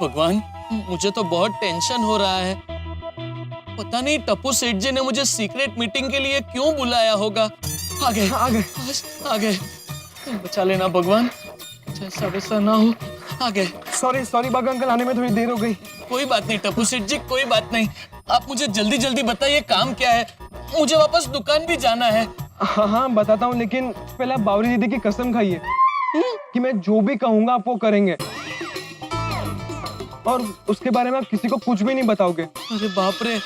भगवान, मुझे तो बहुत टेंशन हो रहा है। पता नहीं टप्पू सेठ जी ने मुझे सीक्रेट मीटिंग के लिए क्यों बुलाया होगा। आ गए आ गए। बचा लेना भगवान, जैसा वैसा ना हो। आ गए। सॉरी बागा अंकल, आने में थोड़ी देर हो गई। कोई बात नहीं टप्पू सेठ जी, कोई बात नहीं। आप मुझे जल्दी जल्दी बताइए काम क्या है, मुझे वापस दुकान भी जाना है। हाँ बताता हूँ, लेकिन पहले आप बावरी दीदी की कसम खाइए कि मैं जो भी कहूँगा आप वो करेंगे, और उसके बारे में आप किसी को कुछ भी नहीं बताओगे। अरे बाप रे,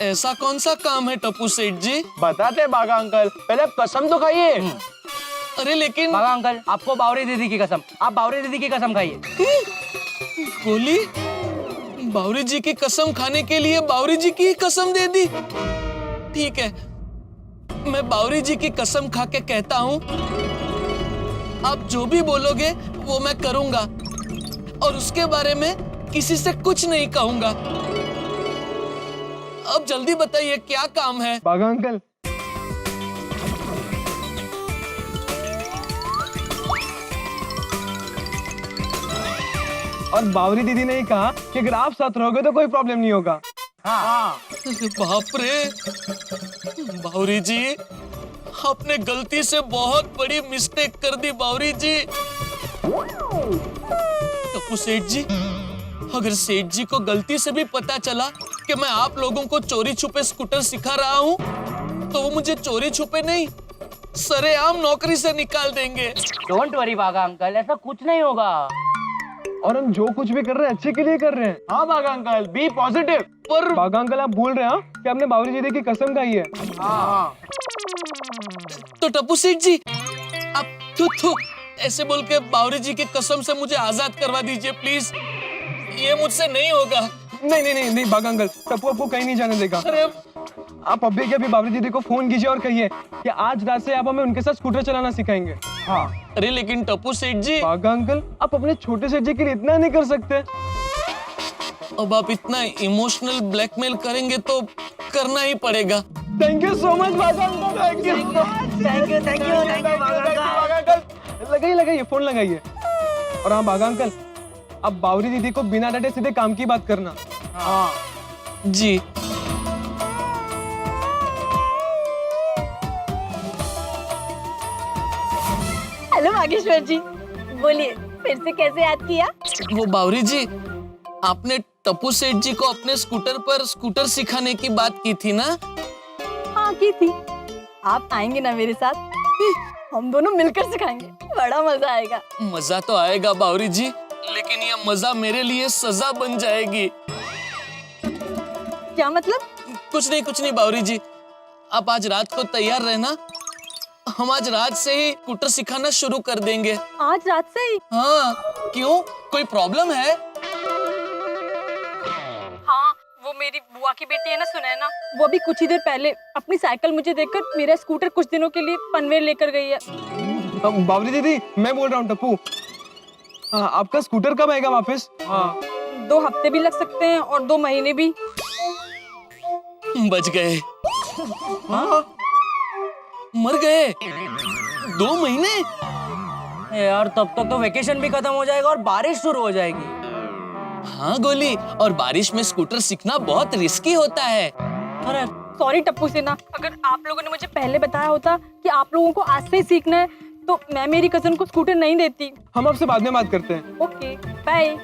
ऐसा कौन सा काम है टप्पू सेठ जी? बताते हैं बागा अंकल, पहले आप कसम तो खाइए। अरे लेकिन बागा अंकल, आपको बावरी दीदी की कसम, आप बावरी दीदी की कसम खाइए। गोली, बावरी जी की कसम खाने के लिए बावरी जी की कसम दे दी। ठीक है, मैं बावरी जी की कसम खा के कहता हूँ, आप जो भी बोलोगे वो मैं करूंगा, और उसके बारे में किसी से कुछ नहीं कहूंगा। अब जल्दी बताइए क्या काम है? बागा अंकल, और बावरी दीदी ने ही कहा कि अगर आप साथ रहोगे तो कोई प्रॉब्लम नहीं होगा। हाँ। अरे बाप रे, बावरी जी आपने गलती से बहुत बड़ी मिस्टेक कर दी। बावरी जी, टप्पू सेठ जी, अगर सेठ जी को गलती से भी पता चला कि मैं आप लोगों को चोरी छुपे स्कूटर सिखा रहा हूँ, तो वो मुझे चोरी छुपे नहीं, सरेआम नौकरी से निकाल देंगे। डोंट वरी बागा अंकल, ऐसा कुछ नहीं होगा। और हम जो कुछ भी कर रहे हैं अच्छे के लिए कर रहे हैं। हाँ बागा अंकल, बी पॉजिटिव। पर बागा अंकल, आप भूल रहे हैं कि आपने बावरी दीदी की कसम खाई है। हाँ। तो टप्पू सेठ जी, आप थू ऐसे बोल के बावरी जी की कसम से मुझे आजाद करवा दीजिए प्लीज। ये मुझसे नहीं होगा। नहीं बागा अंकल, टप्पू आपको कहीं नहीं जाने देगा। अरे आप अभी के अभी बावरी दीदी को फोन कीजिए और कहिए कि आज रात से आप हमें उनके साथ स्कूटर चलाना सिखाएंगे। हाँ। अरे लेकिन टप्पू सेठ जी, बागा अंकल, आप अपने छोटे सेठ जी के लिए इतना नहीं कर सकते। अब आप इतना इमोशनल ब्लैकमेल करेंगे तो करना ही पड़ेगा। थैंक यू सो मच बागा अंकल, थैंक यू बागा अंकल। लगाइए फोन लगाइए। और हाँ बागा अंकल, आप बावरी दीदी को बिना डटे सीधे काम की बात करना। हाँ जी। हेलो बागेश्वर जी, बोलिए फिर से कैसे याद किया? वो बावरी जी, आपने टप्पू सेठ जी को अपने स्कूटर पर स्कूटर सिखाने की बात की थी ना? हाँ की थी। आप आएंगे ना मेरे साथ? हम दोनों मिलकर सिखाएंगे, बड़ा मजा आएगा। मजा तो आएगा बावरी जी, लेकिन ये मजा मेरे लिए सजा बन जाएगी। क्या मतलब? कुछ नहीं बावरी जी, आप आज रात को तैयार रहना, हम आज रात से ही स्कूटर सिखाना शुरू कर देंगे। आज रात से ही? हाँ, क्यों, कोई प्रॉब्लम है? हाँ, वो मेरी बुआ की बेटी है ना सुनैना, वो अभी कुछ ही देर पहले अपनी साइकिल मुझे देकर मेरा स्कूटर कुछ दिनों के लिए पनवेल लेकर गई है। बावरी दीदी, मैं बोल रहा हूँ टप्पू, हाँ, आपका स्कूटर कब आएगा वापस? हाँ। 2 हफ्ते भी लग सकते हैं और 2 महीने भी। बच गए। हाँ? मर गए 2 महीने? यार, तब तक तो वेकेशन भी खत्म हो जाएगा और बारिश शुरू हो जाएगी। हाँ गोली, और बारिश में स्कूटर सीखना बहुत रिस्की होता है। अरे सॉरी टप्पू सेना, अगर आप लोगों ने मुझे पहले बताया होता कि आप लोगों को आज से ही सीखना है, तो मैं मेरी कजन को स्कूटर नहीं देती। हम आपसे बाद में बात करते हैं। Okay bye.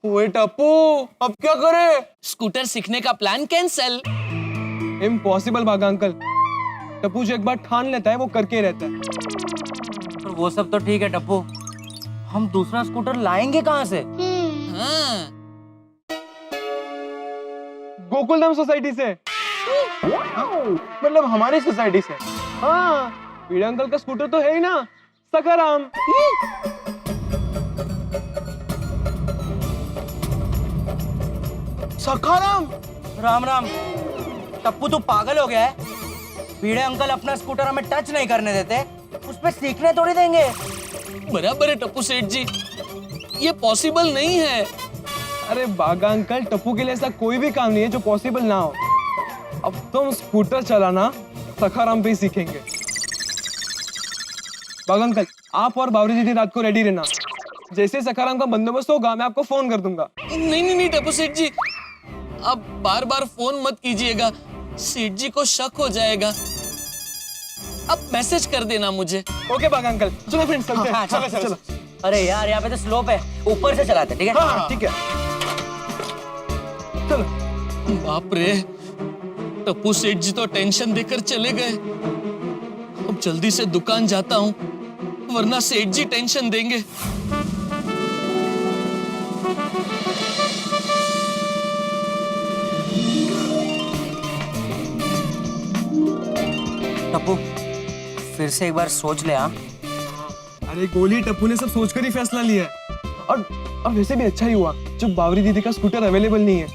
ओए टप्पू, अब क्या करें? स्कूटर सीखने का plan cancel. Impossible Bagha uncle, Tappu जो एक बार ठान लेता है वो करके ही रहता है। पर वो सब तो ठीक है टप्पू, हम दूसरा स्कूटर लाएंगे कहाँ से? हाँ, गोकुलधाम सोसाइटी से। मतलब हमारी सोसाइटी से। हाँ, पीड़े अंकल का स्कूटर तो है ही ना, सखाराम। सखाराम? राम राम, टप्पू तू पागल हो गया है? भीड़े अंकल अपना स्कूटर हमें टच नहीं करने देते, उस पे सीखने थोड़ी देंगे। बराबर है टप्पू सेठ जी, ये पॉसिबल नहीं है। अरे बागा अंकल, टप्पू के लिए ऐसा कोई भी काम नहीं है जो पॉसिबल ना हो। अब तो हम स्कूटर चलाना सखाराम पे ही सीखेंगे। बागा अंकल, आप और बावरी दीदी रात को रेडी रहना, जैसे सखाराम का बंदोबस्त होगा मैं आपको फोन कर दूंगा। नहीं नहीं नहीं टप्पू सेठ जी, आप बार बार फोन मत कीजिएगा, सेठ जी को शक हो जाएगा। आप मैसेज कर देना मुझे। ओके बागा अंकल, चलो फ्रेंड्स चलते हैं। हाँ, चलो चलो, चलो। अरे यार यहाँ पे तो स्लोप है, ऊपर से चलाते, ठीक है? हाँ ठीक है, चलो। बाप रे, टप्पू सेठ जी तो टेंशन देकर चले गए। अब जल्दी से दुकान जाता हूँ, वरना सेठ जी टेंशन देंगे। टप्पू फिर से एक बार सोच ले। हाँ अरे गोली, टप्पू ने सब सोचकर ही फैसला लिया है। और वैसे भी अच्छा ही हुआ जब बावरी दीदी का स्कूटर अवेलेबल नहीं है,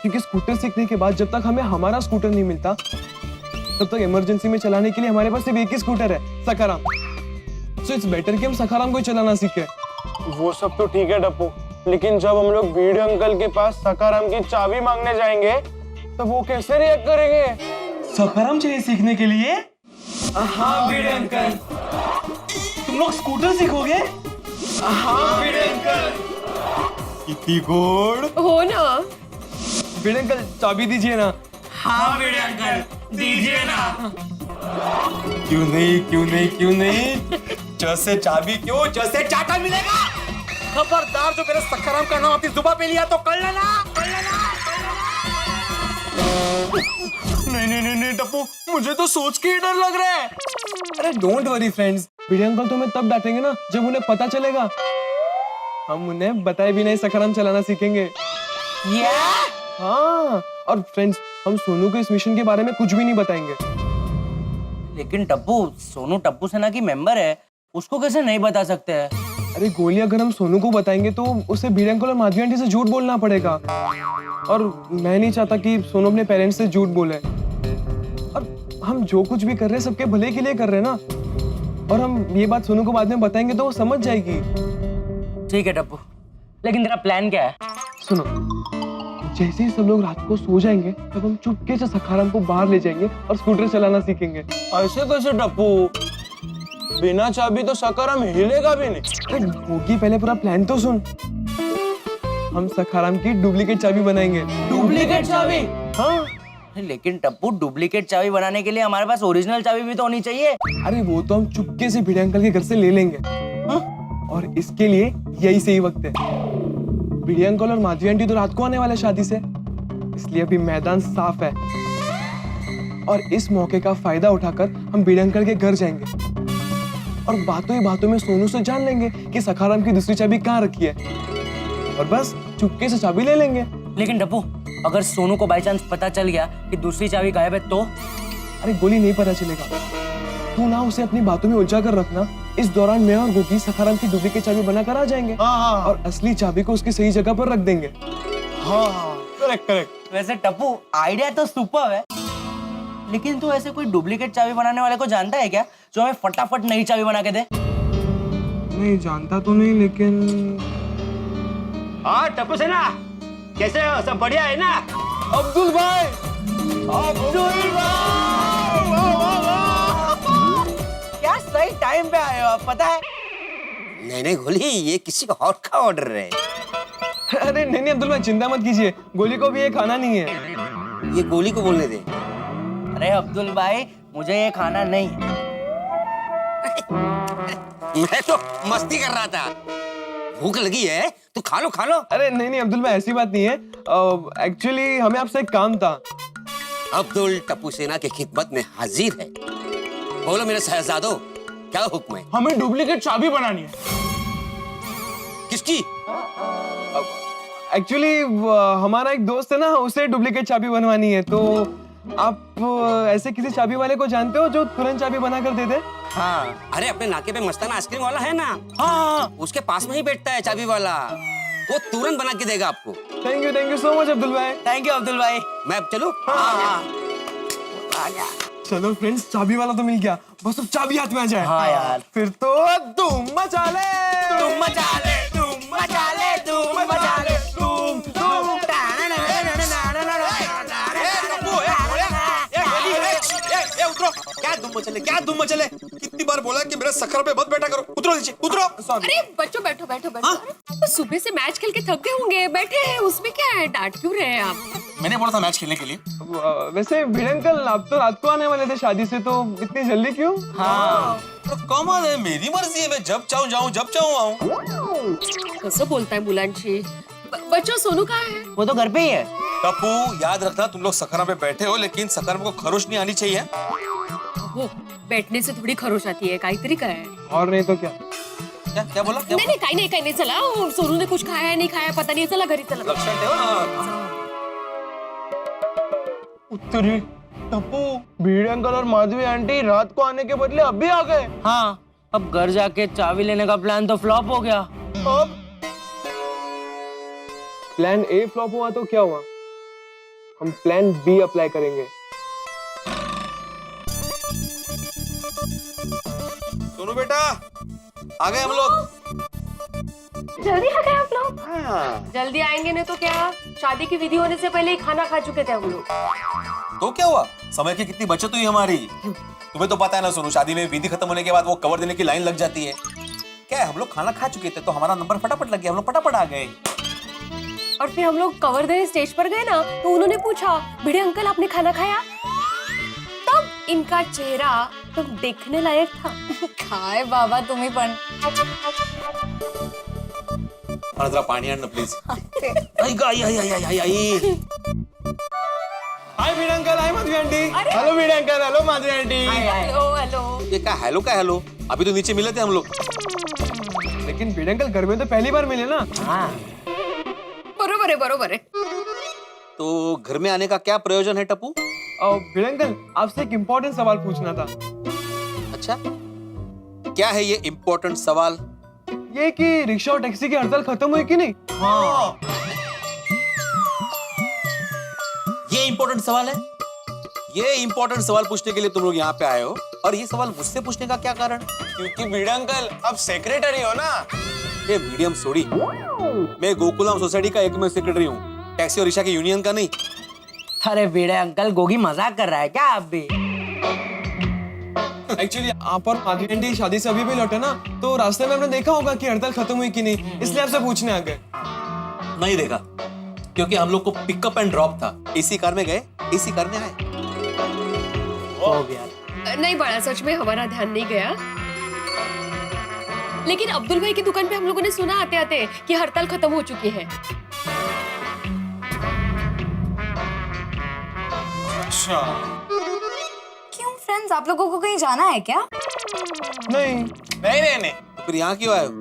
क्योंकि स्कूटर सीखने के बाद जब तक हमें हमारा स्कूटर नहीं मिलता तब तक इमरजेंसी में चलाने के लिए हमारे पास सिर्फ एक ही स्कूटर है, सखाराम। सो इट्स बेटर कि हम सखाराम को ही चलाना सीखे। वो सब तो ठीक है टप्पू, लेकिन जब हम लोग भिड़े अंकल के पास सखाराम की चाबी मांगने जाएंगे तो वो कैसे रिएक्ट करेंगे? सखाराम चाहिए सीखने के लिए? हाँ भिड़े अंकल। तुम लोग स्कूटर सीखोगे? हाँ भिड़े अंकल। कितनी गोड़। हो ना। भिड़े अंकल चाबी दीजिए ना। हाँ भिड़े अंकल, दीजिए ना। क्यों नहीं क्यों नहीं क्यों नहीं? जैसे चाबी क्यों, जैसे चाटा मिलेगा। खबरदार, जो मेरे सखाराम का नाम अपनी जुबान पे लिया तो कर लेना। नहीं नहीं नहीं नहीं टप्पू, मुझे तो सोच के ही डर लग रहा है। अरे don't worry friends, Bhide uncle तुम्हें तब डांटेंगे ना जब उन्हें पता चलेगा। हम उन्हें बताए बिना ही सखाराम चलाना सीखेंगे। हाँ, और फ्रेंड्स हम सोनू को इस मिशन के बारे में कुछ भी नहीं बताएंगे। लेकिन टप्पू, सोनू टप्पू सेना की मेंबर है, उसको कैसे नहीं बता सकते हैं? अरे गोली, अगर हम सोनू को बताएंगे तो उसे भिड़े अंकल और माधवी आंटी से झूठ बोलना पड़ेगा, और मैं नहीं चाहता कि सोनू अपने पेरेंट्स से झूठ बोले। और हम जो कुछ भी कर रहे हैं सबके भले के लिए कर रहे हैं ना, और हम ये बात सोनू को बाद में बताएंगे तो वो समझ जाएगी। ठीक है टप्पू, लेकिन तेरा प्लान क्या है? सुनो, जैसे ही सब लोग रात को सो जाएंगे तब हम चुपके से सखाराम को बाहर ले जाएंगे और स्कूटर चलाना सीखेंगे। ऐसे कैसे टप्पू? बिना चाबी तो सखाराम हिलेगा भी नहीं। अरे गोगी, पहले पूरा प्लान तो सुन। हम सखाराम की डुप्लीकेट चाबी बनाएंगे। डुप्लीकेट चाबी? हाँ। लेकिन टप्पू, डुप्लीकेट चाबी बनाने के लिए हमारे पास ओरिजिनल चाबी भी तो होनी चाहिए। अरे वो तो हम चुपके से भिड़े अंकल के घर से ले लेंगे। और इसके लिए यही सही वक्त है। भिड़े अंकल और माधवी आंटी तो रात को आने वाले शादी से, इसलिए अभी मैदान साफ है। और इस मौके का फायदा उठाकर हम भिड़े अंकल के घर जाएंगे और बातों ही बातों में सोनू से जान लेंगे कि सखाराम की दूसरी चाबी कहाँ रखी है, और बस चुपके से चाबी ले लेंगे। लेकिन टप्पू, अगर सोनू को बाई चांस पता चल गया कि दूसरी चाबी गायब है तो? अरे गोली, नहीं पता चलेगा। तू ना उसे अपनी बातों में उलझा कर रखना। इस दौरान मैं और गोगी सखाराम की डुप्लीकेट चाबी बनाकर आ जाएंगे। हाँ। और असली चाबी को उसकी सही जगह पर रख देंगे। हाँ करेक्ट करेक्ट। वैसे टप्पू, आइडिया तो सुपर्ब है, लेकिन तू ऐसे कोई डुप्लीकेट चाबी बनाने वाले को जानता है क्या, जो हमें फटाफट नई चाबी बना के दे? नहीं जानता तो नहीं, लेकिन हाँ टप्पू सेना, कैसे हो? सब बढ़िया है ना? अब्दुल भाई। क्या सही टाइम पे आए हो आप, पता है? नहीं नहीं गोली, ये किसी और का ऑर्डर है। अरे नहीं अब्दुल भाई, चिंता मत कीजिए, गोली को भी ये खाना नहीं है। ये गोली को बोलने दे। अरे अब्दुल भाई, मुझे ये खाना नहीं है। मैं तो मस्ती कर रहा था। भूख लगी है तो खा लो खा लो। अरे नहीं अब्दुल भाई, ऐसी बात नहीं है। एक्चुअली हमें आपसे एक काम था। अब्दुल टप्पू सेना की खिदमत में हाजिर है। बोलो मेरे शहजादों, क्या हुक्म है? हमें डुप्लीकेट चाबी बनानी है। किसकी? एक्चुअली हमारा एक दोस्त है ना, उसे डुप्लीकेट चाबी बनवानी है। तो आप ऐसे किसी चाबी वाले को जानते हो जो तुरंत चाबी बना कर दे दे? हाँ, अरे अपने नाके पे मस्ताना आइसक्रीम वाला है ना? हाँ, उसके पास में ही बैठता है चाबी वाला। वो तुरंत बना के देगा आपको। Thank you so much Abdul भाई। थैंक यू अब्दुल भाई। मैं अब चलूं? हाँ। चलो फ्रेंड्स, चाबी वाला तो मिल गया, बस अब चाबी हाथ में आ जाए। हाँ यार। फिर तो धूम मचा ले। तुम मचा ले, तुम मचा ले, तुम मचा ले, तुम क्या उतरो, क्या धूम मचले, कितनी बार बोला कि मेरे सखर पे मत बैठा करो, उतरो नीचे, उतरो। अरे बच्चों बैठो बैठो बैठो। तो सुबह से मैच खेल के थक गए होंगे, बैठे हैं, उसमें क्या है, डांट क्यों रहे हैं आप? मैंने बोला था मैच खेलने के लिए। वैसे भिड़े अंकल आप तो रात को आने वाले थे शादी से, तो इतनी जल्दी क्यों? हाँ तो कमाल है, मेरी मर्जी है, मैं जब चाहूँ जाऊँ, जब चाहूँ आऊँ। कसं बोलताय मुलांची? बच्चों सोनू कहाँ है? वो तो घर पे ही है। टप्पू याद रखना, तुम लोग सखरा पे बैठे हो, लेकिन सखर को खरोश नहीं आनी चाहिए। वो बैठने से थोड़ी खरोश आती है, काहीतरी काय? और नहीं तो क्या? क्या बोला? नहीं नहीं काही नाही चला, सोनू ने कुछ खाया नहीं खाया पता नहीं, चला घरी चला। लक्षण ठेव ना। उत्तरी टप्पू, भिड़े अंकल और माधवी आंटी रात को आने के बदले अभी आ गए। हाँ, अब घर जाके चाबी लेने का प्लान तो फ्लॉप हो गया। अब प्लान ए फ्लॉप हुआ तो क्या हुआ? हम प्लान बी अप्लाई करेंगे। सोनू बेटा, आ गए हम लोग। जल्दी आ गए आप लोग? जल्दी आएंगे नहीं तो क्या, शादी की विधि होने से पहले ही खाना खा चुके थे हम लोग। तो क्या हुआ, समय की कितनी बचत हुई हमारी। तुम्हें तो पता है ना सोनू, शादी में विधि खत्म होने के बाद वो कवर देने की लाइन लग जाती है। क्या है, हम लोग खाना खा चुके थे तो हमारा नंबर फटाफट लग गया, हम लोग फटाफट आ गए। और फिर हम लोग कवर देने स्टेज पर गए ना, तो उन्होंने पूछा, भिड़े अंकल आपने खाना खाया? तब इनका चेहरा तो देखने लायक था। काय बाबा तुम्ही पण. मला जरा पाणी आण ना please. Hi Bhide uncle, hi Madhavi aunty. Hello Bhide uncle, hello Madhavi aunty. Hello hello. ये क्या हेलो, अभी तो नीचे मिले थे हम लोग। लेकिन भिड़े अंकल घर में तो पहली बार मिले ना। हाँ बरोबर है। तो घर में आने का क्या प्रयोजन है टप्पू? भिड़े अंकल, आपसे एक इम्पोर्टेंट सवाल पूछना था। अच्छा, क्या है ये इम्पोर्टेंट सवाल? ये कि रिक्शा और टैक्सी की हड़ताल खत्म हुई कि नहीं? हाँ। ये इम्पोर्टेंट सवाल है? ये इम्पोर्टेंट सवाल पूछने के लिए तुम लोग यहाँ पे आए हो, और ये सवाल मुझसे पूछने का क्या कारण? क्योंकि भिड़े अंकल आप सेक्रेटरी हो ना। ये मीडियम सोडी, मैं गोकुलम सोसाइटी का एकमेव सेक्रेटरी हूँ, टैक्सी और रिक्शा की यूनियन का नहीं। अरे भिड़े अंकल, गोगी मजाक कर रहा है क्या आप भी? एक्चुअली आप और माधवी आंटी शादी से अभी भी लौटे ना, तो रास्ते में हमने देखा होगा कि हड़ताल खत्म हुई कि नहीं, इसलिए आपसे पूछने आ गए। नहीं देखा, क्योंकि हम लोग को पिकअप एंड ड्रॉप था। इसी कार में गए, इसी कार में आए। हो गया। नहीं बड़ा, सच में हमारा ध्यान नहीं गया। लेकिन अब्दुल भाई की दुकान पे हम लोगों ने सुना आते आते कि हड़ताल खत्म हो चुकी है। अच्छा, क्यों फ्रेंड्स, आप लोगों को कहीं जाना है क्या? नहीं, नहीं। तो फिर यहाँ क्यों आए हो?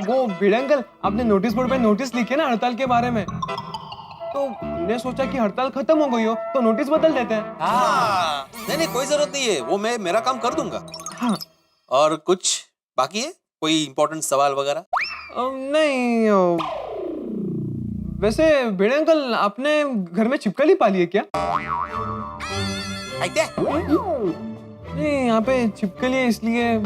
वो भिड़े अंकल, आपने नोटिस बोर्ड पे नोटिस लिखे ना हड़ताल के बारे में, तो हमने सोचा कि हड़ताल खत्म हो गई हो तो नोटिस बदल देते हैं। हाँ। नहीं, कोई जरूरत नहीं है, वो मैं मेरा काम कर दूंगा। हाँ। और कुछ बाकी है, कोई इम्पोर्टेंट सवाल वगैरह? नहीं, वैसे भिड़े अंकल, आपने घर में छिपकली पाली है क्या? है क्या? नहीं, यहाँ पे छिपकली है इसलिए।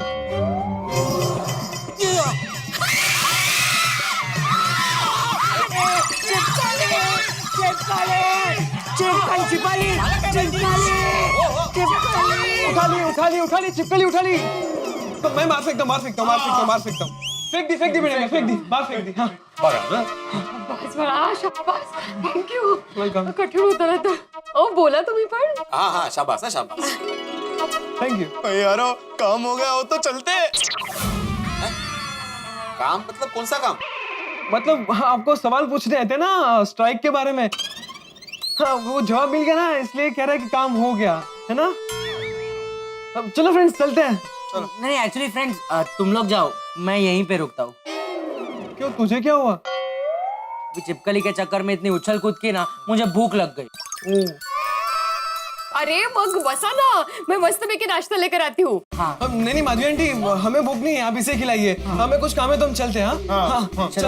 उठा ली छिपकली, उठा ली। तो मैं मार सकता हूँ। फेंक दी भिड़े अंकल, फेंक दी, बाहर फेंक दी। हाँ, बस बड़ा शाबाश, थैंक यू। वेलकम। कठीण होता रहता। ओ बोला तुम्ही पण? हाँ, शाबाश है, शाबाश। Thank you. यारो काम हो गया हो तो चलते। काम मतलब कौन सा काम? मतलब आपको सवाल पूछने आए थे ना स्ट्राइक के बारे में। हाँ, वो जवाब मिल गया ना, इसलिए कह रहा है कि काम हो गया है ना। अब चलो फ्रेंड्स, चलते हैं। नहीं एक्चुअली फ्रेंड्स, तुम लोग जाओ, मैं यहीं पे रुकता हूँ। क्यों, तुझे क्या हुआ? चिपकली के चक्कर में इतनी उछल कूद की ना, मुझे भूख लग गई। अरे मग बसा ना, मैं मस्त में के नाश्ता लेकर आती हूँ। नहीं माधवी आंटी, हमें भूख नहीं है, आप इसे खिलाइए। हमें कुछ काम है तो हम चलते हैं। हाँ, चल,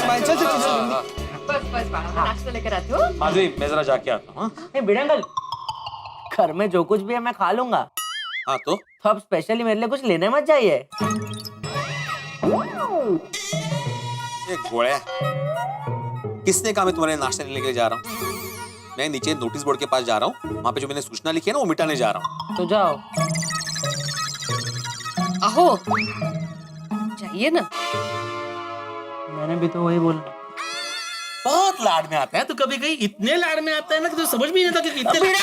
बाय, चल। बस नाश्ता लेकर आती हूँ। माधवी, मैं जरा जाके आता हूँ। भिड़े अंकल, घर में जो कुछ भी है मैं खा लूंगा। हाँ तो अब स्पेशली मेरे लिए कुछ लेने मत जाइए। ये घोड़े, किसने कहा मैं तुम्हारे नाश्ता लेके जा रहा हूँ? मैं नीचे नोटिस बोर्ड के पास जा रहा हूँ, वहाँ पे जो मैंने सूचना लिखी है ना वो मिटाने जा रहा हूँ। तो जाओ। आहो जाइए ना। मैंने भी तो वही बोला। बहुत लाड में आता है तो कभी कहीं इतने लाड में आता है ना कि तो समझ भी नहीं था कि कितने।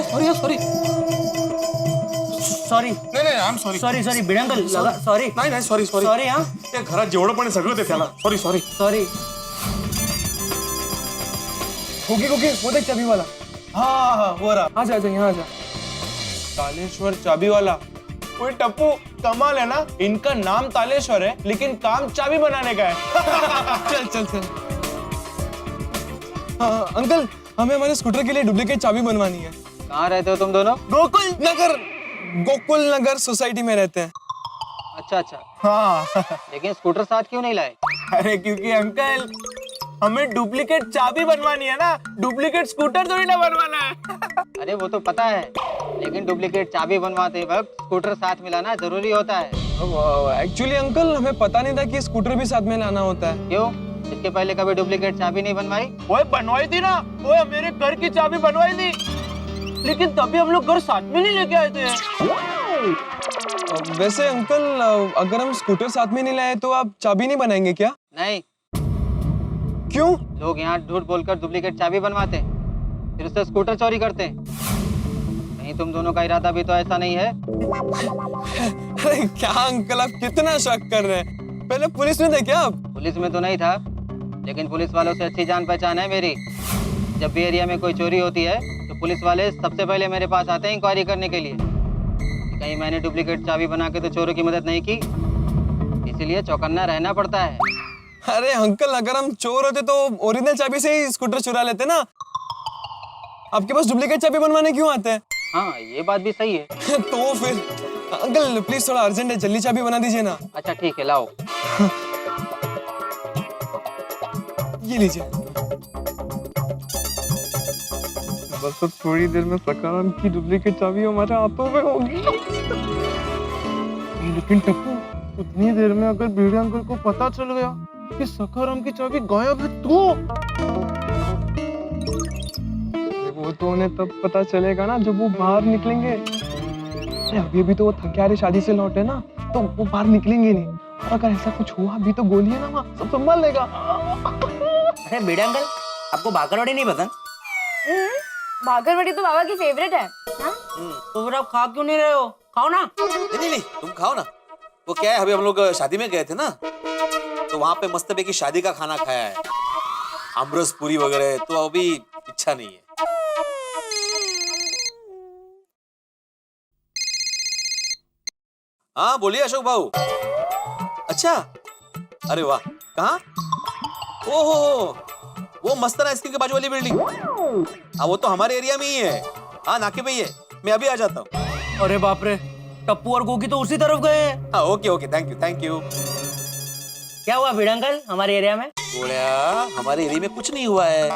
सॉरी सॉरी सॉरी नाही नाही, I am sorry. Sorry sorry Bhide uncle लगा सॉरी नाही नाही, सॉरी सॉरी. सॉरी हाँ ते घरात जेवढं पण आहे सगळं ते त्याला. Sorry sorry. Sorry. Gogi Gogi वो देख चाबी वाला। हाँ हाँ वो रहा. आ जा यहाँ आ जा। तालेश्वर चाबी वाला. ओए टप्पू, कमाल है ना, इनका नाम तालेश्वर है लेकिन काम चाबी बनाने का है. चल चल चल। हाँ, अंकल हमें हमारे स्कूटर के लिए डुप्लीकेट चाबी बनवानी है। कहाँ रहते हो तुम दोनों? गोकुल नगर सोसाइटी में रहते हैं। अच्छा अच्छा, हाँ. लेकिन स्कूटर साथ क्यों नहीं लाए? अरे क्योंकि अंकल हमें डुप्लीकेट चाबी बनवानी है ना, डुप्लीकेट स्कूटर थोड़ी ना बनवाना है. अरे वो तो पता है, लेकिन डुप्लीकेट चाबी बनवाते वक्त स्कूटर साथ मिलाना जरूरी होता है। एक्चुअली अंकल हमें पता नहीं था कि स्कूटर भी साथ में लाना होता है। क्यों? इसके पहले कभी डुप्लीकेट चाबी नहीं बनवाई? ओए बनवाई थी ना, ओए मेरे घर की चाबी बनवाई थी, लेकिन तभी हम लोग घर साथ में नहीं लेके आए थे. वैसे अंकल अगर हम स्कूटर साथ में नहीं लाए तो आप चाबी नहीं बनाएंगे क्या? नहीं, क्यों? लोग यहाँ झूठ बोलकर डुप्लीकेट चाबी बनवाते हैं, फिर उससे स्कूटर चोरी करते हैं। कहीं तुम दोनों का इरादा भी तो ऐसा नहीं है? अरे क्या अंकल आप कितना शक कर रहे हैं? पहले पुलिस में थे क्या आप? पुलिस में तो नहीं था, लेकिन पुलिस वालों से अच्छी जान पहचान है मेरी। जब भी एरिया में कोई चोरी होती है तो पुलिस वाले सबसे पहले मेरे पास आते हैं इंक्वायरी करने के लिए। कहीं मैंने डुप्लीकेट चाबी बना के तो चोरों की मदद नहीं की, इसीलिए चौकन्ना रहना पड़ता है। अरे अंकल अगर हम चोर होते तो ओरिजिनल चाबी से ही स्कूटर चुरा लेते ना। आपके पास डुप्लीकेट चाबी बनवाने क्यों आते हैं? हाँ ये बात भी सही है। तो फिर अंकल प्लीज थोड़ा अर्जेंट है, जल्दी चाबी बना दीजिए ना। अच्छा ठीक है, लाओ। ये लीजिए। बस तो थोड़ी देर में सकाराम की डुप्लीकेट चाबी हमारे हाथों में होगी। लेकिन टप्पू, उतनी देर में अगर भिड़े अंकल को पता चल गया कि सखाराम की चाबी गायब है तो वो तो उन्हें तब पता चलेगा ना जब वो बाहर निकलेंगे। अभी अभी तो वो थके हारे शादी से लौटे ना, तो वो बाहर निकलेंगे नहीं। और अगर ऐसा कुछ हुआ भी तो गोली है ना, वहाँ सब संभाल लेगा। अरे भिड़े अंकल, आपको बाकरवड़ी नहीं पसंद? भागरवड़ी तो बाबा की फेवरेट है। हाँ? तो फिर आप खा क्यों नहीं रहे हो? खाओ ना। नहीं, तुम खाओ ना। वो क्या है, अभी हम लोग शादी में गए थे ना, तो वहाँ पे मस्त की शादी का खाना खाया है, आमरस पूरी वगैरह, तो अभी इच्छा नहीं है। हाँ बोलिए अशोक भाऊ। अच्छा, अरे वाह, कहाँ? ओहो, वो मस्तन आइसक्रीम के बाजू वाली बिल्डिंग। हाँ वो तो हमारे एरिया में ही है। हाँ नाके पे ही है, मैं अभी आ जाता हूँ। अरे बाप रे, टप्पू और गोगी तो उसी तरफ गए हैं। हाँ ओके ओके, थैंक यू। क्या हुआ भिड़े अंकल हमारे एरिया में? बोलिया, हमारे एरिया में कुछ नहीं हुआ है,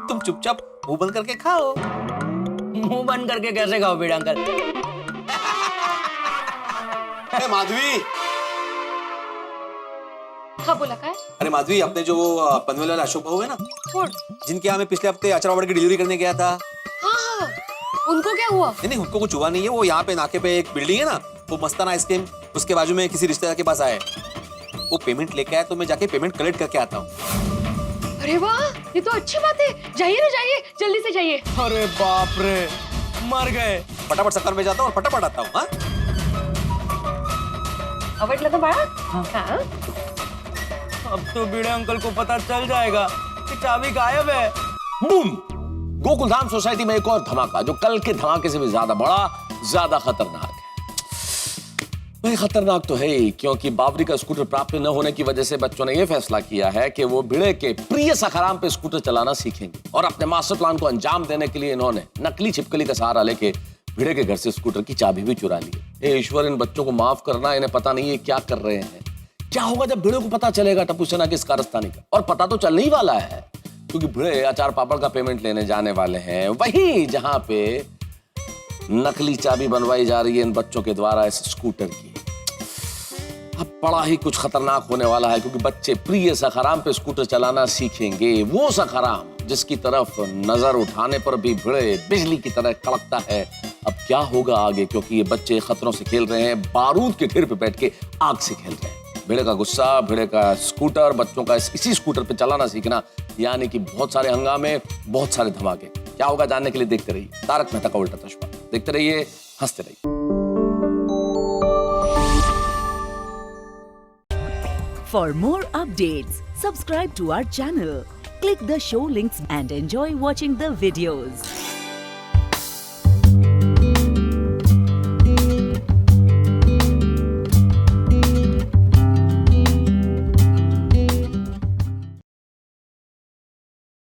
तुम चुपचाप मुंह बंद करके खाओ। मुंह बंद करके कैसे खाओ भिड़े अंकल? माधवी, हाँ बोला का है? अरे माधवी, अपने जो वो पनवेल वाले अशोक भाऊ है ना, कौन? जिनके यहाँ मैं पिछले हफ्ते अचार पापड़ की डिलीवरी करने गया था। हाँ, उनको क्या हुआ? नहीं, उनको कुछ हुआ नहीं है। वो यहाँ पे नाके पे एक बिल्डिंग है ना, वो मस्ताना आइसक्रीम, उसके बाजू में किसी रिश्तेदार के पास आए। वो पेमेंट लेके आया, तो मैं जाके पेमेंट कलेक्ट करके आता हूँ। अरे वाह, ये तो अच्छी बात है। जाइए ना, जाइए, जल्दी से जाइए। अरे बाप रे, मर गए। फटाफट सकर में जाता हूँ और फटाफट आता हूँ। हाँ अवट लगा बड़ा? हाँ। अब तो भिड़े अंकल को पता चल जाएगा कि चाबी गायब है। बूम! गोकुलधाम सोसाइटी में एक और धमाका, जो कल के धमाके से भी ज्यादा बड़ा, ज्यादा खतरनाक है। भाई खतरनाक तो है ही, क्योंकि बावरी का स्कूटर प्राप्त न होने की वजह से बच्चों ने यह फैसला किया है कि वो भिड़े के प्रिय सखाराम पे स्कूटर चलाना सीखेंगे। और अपने मास्टर प्लान को अंजाम देने के लिए इन्होंने नकली छिपकली का सहारा लेके भिड़े के घर से स्कूटर की चाबी भी चुरा ली। हे ईश्वर, इन बच्चों को माफ करना, इन्हें पता नहीं है क्या कर रहे हैं। क्या होगा जब भिड़े को पता चलेगा टप्पू सेना की इस कारस्तानी का? और पता तो चलने ही वाला है, क्योंकि भिड़े अचार पापड़ का पेमेंट लेने जाने वाले हैं वहीं जहां पे नकली चाबी बनवाई जा रही है इन बच्चों के द्वारा इस स्कूटर की। अब बड़ा ही कुछ खतरनाक होने वाला है, क्योंकि बच्चे प्रिय सखाराम पे स्कूटर चलाना सीखेंगे। वो सखाराम जिसकी तरफ नजर उठाने पर भी भिड़े बिजली की तरह कड़कता है। अब क्या होगा आगे, क्योंकि ये बच्चे खतरों से खेल रहे हैं, बारूद के ढेर पे बैठ के आग से खेल रहे हैं। भिड़े का गुस्सा, भिड़े का स्कूटर, बच्चों का इसी स्कूटर पे चलाना सीखना, यानी कि बहुत सारे हंगामे, बहुत सारे धमाके। क्या होगा जानने के लिए देखते रहिए तारक मेहता का उल्टा चश्मा। देखते रहिए, हंसते रहिए। For more updates, subscribe to our channel, click the show links and enjoy watching the videos.